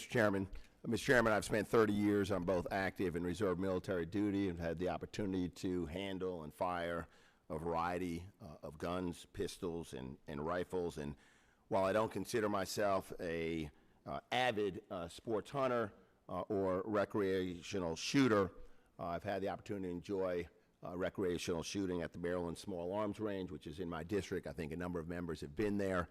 Chairman. Mr. Chairman, I've spent 30 years on both active and reserve military duty and had the opportunity to handle and fire a variety of guns, pistols, and rifles. And while I don't consider myself a avid sports hunter or recreational shooter, I've had the opportunity to enjoy recreational shooting at the Maryland Small Arms Range, which is in my district. I think a number of members have been there.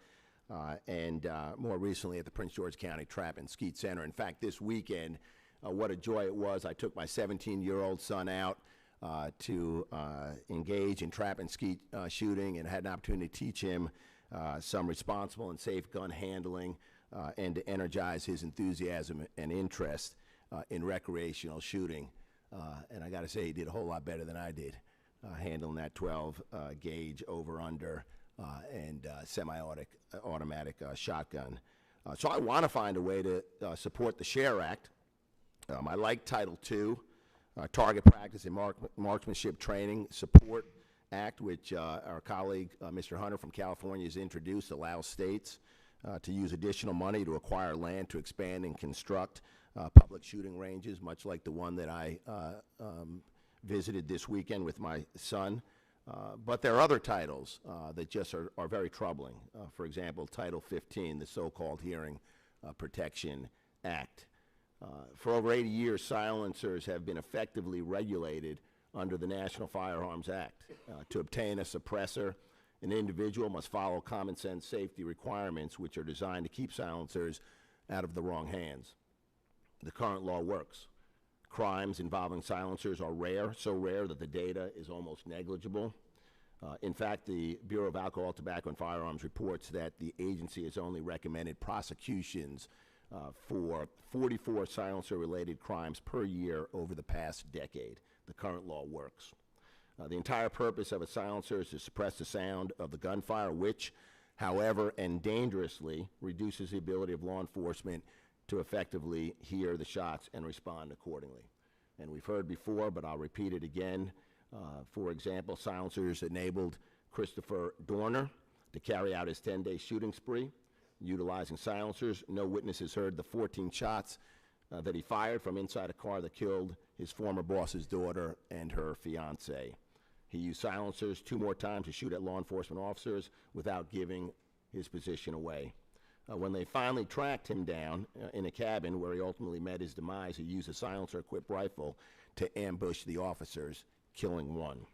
And more recently at the Prince George County Trap and Skeet Center. In fact, this weekend, what a joy it was. I took my 17-year-old son out to engage in trap and skeet shooting, and had an opportunity to teach him some responsible and safe gun handling and to energize his enthusiasm and interest in recreational shooting. And I got to say, he did a whole lot better than I did handling that 12 gauge over-under and semi-automatic shotgun. So I want to find a way to support the SHARE Act. I like Title II, Target Practice and Marksmanship Training Support Act, which our colleague, Mr. Hunter from California, has introduced, allows states to use additional money to acquire land to expand and construct public shooting ranges, much like the one that I visited this weekend with my son. But there are other titles that just are very troubling. For example, Title 15, the so-called Hearing Protection Act. For over 80 years, silencers have been effectively regulated under the National Firearms Act. To obtain a suppressor, an individual must follow common sense safety requirements, which are designed to keep silencers out of the wrong hands. The current law works. Crimes involving silencers are rare, so rare that the data is almost negligible. In fact, the Bureau of Alcohol, Tobacco, and Firearms reports that the agency has only recommended prosecutions for 44 silencer-related crimes per year over the past decade. The current law works. The entire purpose of a silencer is to suppress the sound of the gunfire, which, however, and dangerously reduces the ability of law enforcement to effectively hear the shots and respond accordingly. And we've heard before, but I'll repeat it again. For example, silencers enabled Christopher Dorner to carry out his 10-day shooting spree. Utilizing silencers, no witnesses heard the 14 shots that he fired from inside a car that killed his former boss's daughter and her fiance. He used silencers 2 more times to shoot at law enforcement officers without giving his position away. When they finally tracked him down in a cabin where he ultimately met his demise, he used a silencer-equipped rifle to ambush the officers, killing 1.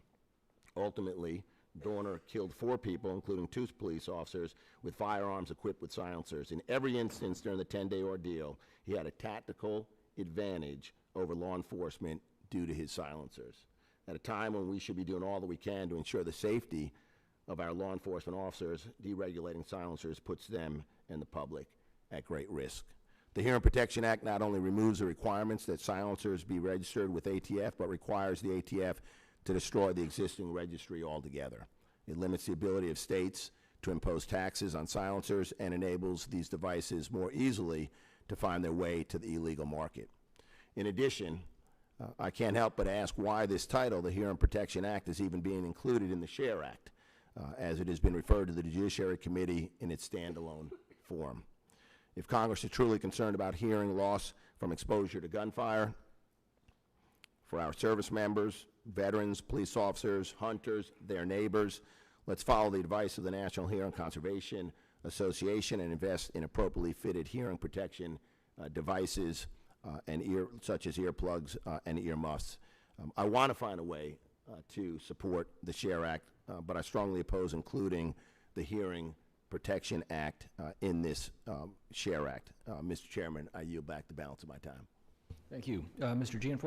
Ultimately, Dorner killed 4 people, including 2 police officers, with firearms equipped with silencers. In every instance during the 10-day ordeal, he had a tactical advantage over law enforcement due to his silencers. At a time when we should be doing all that we can to ensure the safety of our law enforcement officers, deregulating silencers puts them and the public at great risk. The Hearing Protection Act not only removes the requirements that silencers be registered with ATF, but requires the ATF to destroy the existing registry altogether. It limits the ability of states to impose taxes on silencers and enables these devices more easily to find their way to the illegal market. In addition, I can't help but ask why this title, the Hearing Protection Act, is even being included in the SHARE Act, as it has been referred to the Judiciary Committee in its standalone form. If Congress is truly concerned about hearing loss from exposure to gunfire for our service members, veterans, police officers, hunters, their neighbors, let's follow the advice of the National Hearing Conservation Association and invest in appropriately fitted hearing protection devices such as earplugs and earmuffs. I want to find a way to support the SHARE Act, but I strongly oppose including the Hearing Protection Act in this SHARE Act. Mr. Chairman, I yield back the balance of my time. Thank you. Mr. Gianforte.